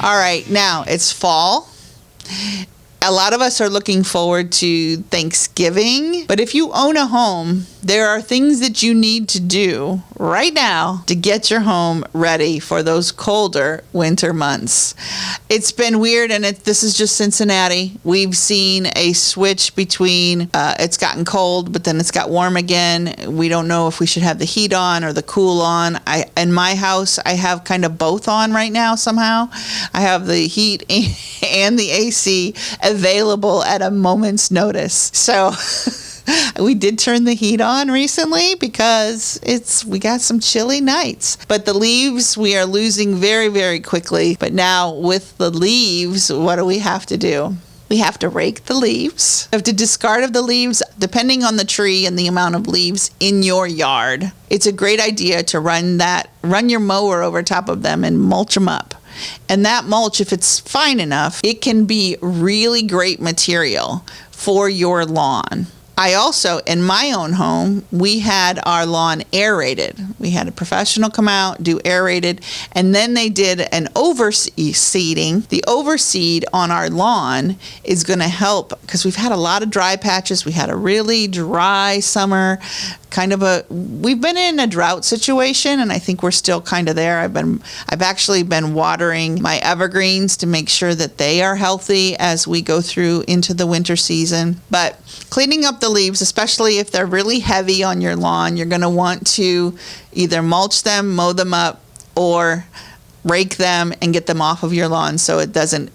All right, now it's fall. A lot of us are looking forward to Thanksgiving, but if you own a home, there are things that you need to do right now to get your home ready for those colder winter months. It's been weird, and this is just Cincinnati. We've seen a switch between it's gotten cold, but then it's got warm again. We don't know if we should have the heat on or the cool on. In my house, I have kind of both on right now somehow. I have the heat and the AC available at a moment's notice. So we did turn the heat on recently because we got some chilly nights. But the leaves we are losing very, very quickly. But now with the leaves, what do we have to do? We have to rake the leaves. We have to discard of the leaves depending on the tree and the amount of leaves in your yard. It's a great idea to run your mower over top of them and mulch them up. And that mulch, if it's fine enough, it can be really great material for your lawn. I also, in my own home, we had our lawn aerated. We had a professional come out, do aerated, and then they did an overseeding. The overseed on our lawn is going to help because we've had a lot of dry patches. We had a really dry summer, we've been in a drought situation, and I think we're still kind of there. I've actually been watering my evergreens to make sure that they are healthy as we go through into the winter season. But cleaning up the leaves, especially if they're really heavy on your lawn, you're going to want to either mulch them, mow them up, or rake them and get them off of your lawn so it doesn't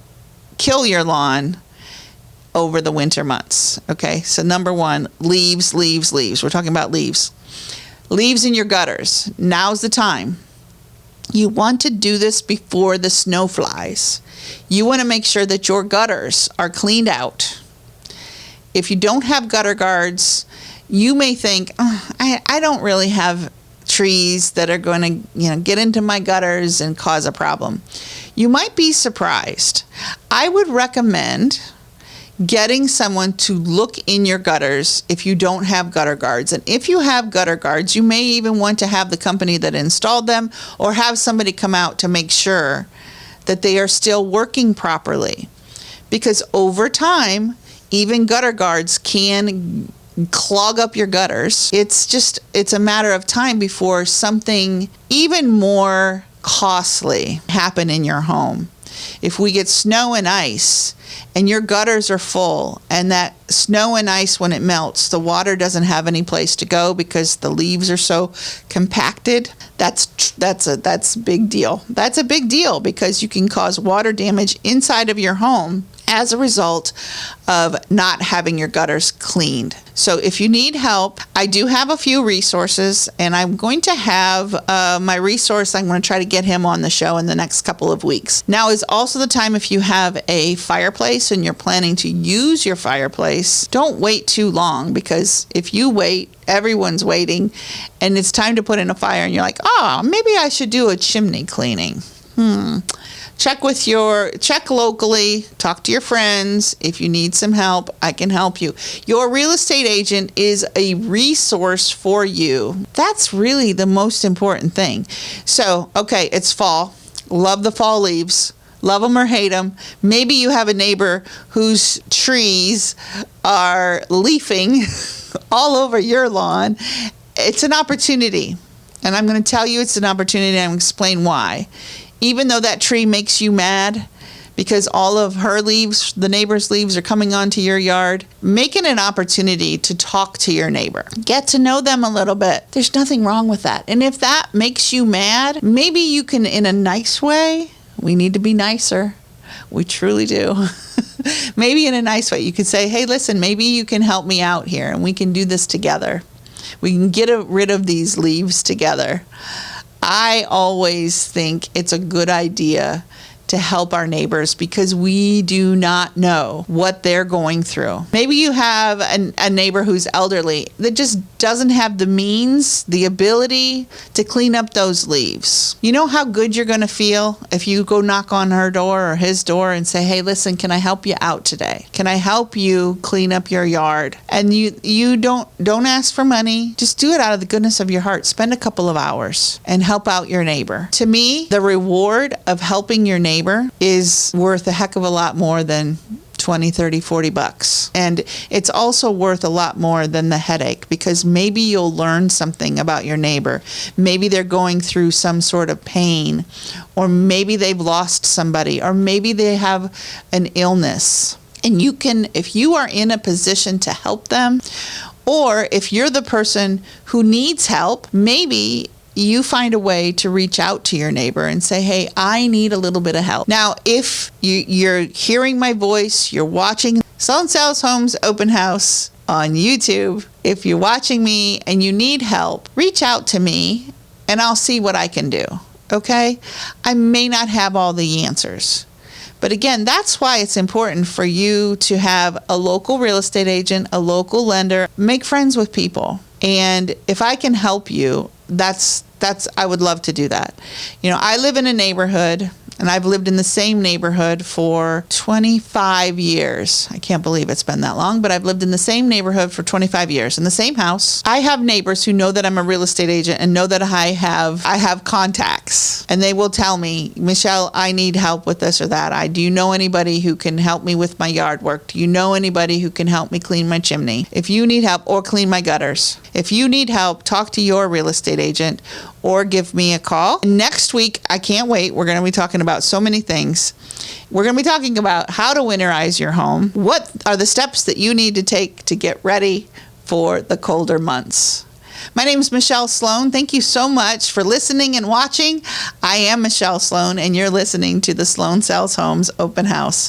kill your lawn over the winter months. Okay, so number one, leaves. We're talking about leaves. Leaves in your gutters. Now's the time. You want to do this before the snow flies. You want to make sure that your gutters are cleaned out. If you don't have gutter guards, you may think, I don't really have trees that are going to get into my gutters and cause a problem. You might be surprised. I would recommend getting someone to look in your gutters if you don't have gutter guards. And if you have gutter guards, you may even want to have the company that installed them or have somebody come out to make sure that they are still working properly. Because over time, even gutter guards can clog up your gutters. It's a matter of time before something even more costly happen in your home. If we get snow and ice and your gutters are full, and that snow and ice, when it melts, the water doesn't have any place to go because the leaves are so compacted, that's a big deal. That's a big deal because you can cause water damage inside of your home as a result of not having your gutters cleaned. So if you need help, I do have a few resources, and I'm going to have my resource. I'm going to try to get him on the show in the next couple of weeks. Now is also the time if you have a fireplace and you're planning to use your fireplace, don't wait too long, because if you wait, everyone's waiting, and it's time to put in a fire, and you're like, maybe I should do a chimney cleaning. Check locally, talk to your friends. If you need some help, I can help you. Your real estate agent is a resource for you. That's really the most important thing. So, okay, it's fall. Love the fall leaves. Love them or hate them. Maybe you have a neighbor whose trees are leafing all over your lawn. It's an opportunity. And I'm going to tell you it's an opportunity, and I'm going to explain why. Even though that tree makes you mad because all of her leaves, the neighbor's leaves, are coming onto your yard, make it an opportunity to talk to your neighbor. Get to know them a little bit. There's nothing wrong with that. And if that makes you mad, maybe you can, in a nice way, we need to be nicer. We truly do. Maybe in a nice way, you could say, hey, listen, maybe you can help me out here and we can do this together. We can get rid of these leaves together. I always think it's a good idea to help our neighbors because we do not know what they're going through. Maybe you have a neighbor who's elderly that just doesn't have the means, the ability to clean up those leaves. You know how good you're going to feel if you go knock on her door or his door and say, hey, listen, can I help you out today? Can I help you clean up your yard? And you don't ask for money. Just do it out of the goodness of your heart. Spend a couple of hours and help out your neighbor. To me, the reward of helping your neighbor neighbor is worth a heck of a lot more than 20, 30, 40 bucks. And it's also worth a lot more than the headache, because maybe you'll learn something about your neighbor. Maybe they're going through some sort of pain, or maybe they've lost somebody, or maybe they have an illness. And you can, if you are in a position to help them, or if you're the person who needs help, maybe you find a way to reach out to your neighbor and say, hey, I need a little bit of help. Now, if you're hearing my voice, you're watching Sloan Sells Homes Open House on YouTube, if you're watching me and you need help, reach out to me and I'll see what I can do, okay? I may not have all the answers. But again, that's why it's important for you to have a local real estate agent, a local lender, make friends with people. And if I can help you, I would love to do that. You know, I live in a neighborhood, and I've lived in the same neighborhood for 25 years. I can't believe it's been that long, but I've lived in the same neighborhood for 25 years, in the same house. I have neighbors who know that I'm a real estate agent and know that I have contacts, and they will tell me, Michelle, I need help with this or that. Do you know anybody who can help me with my yard work? Do you know anybody who can help me clean my chimney? If you need help, or clean my gutters. If you need help, talk to your real estate agent or give me a call. Next week, I can't wait. We're going to be talking about so many things. We're going to be talking about how to winterize your home. What are the steps that you need to take to get ready for the colder months? My name is Michelle Sloan. Thank you so much for listening and watching. I am Michelle Sloan, and you're listening to the Sloan Sells Homes Open House.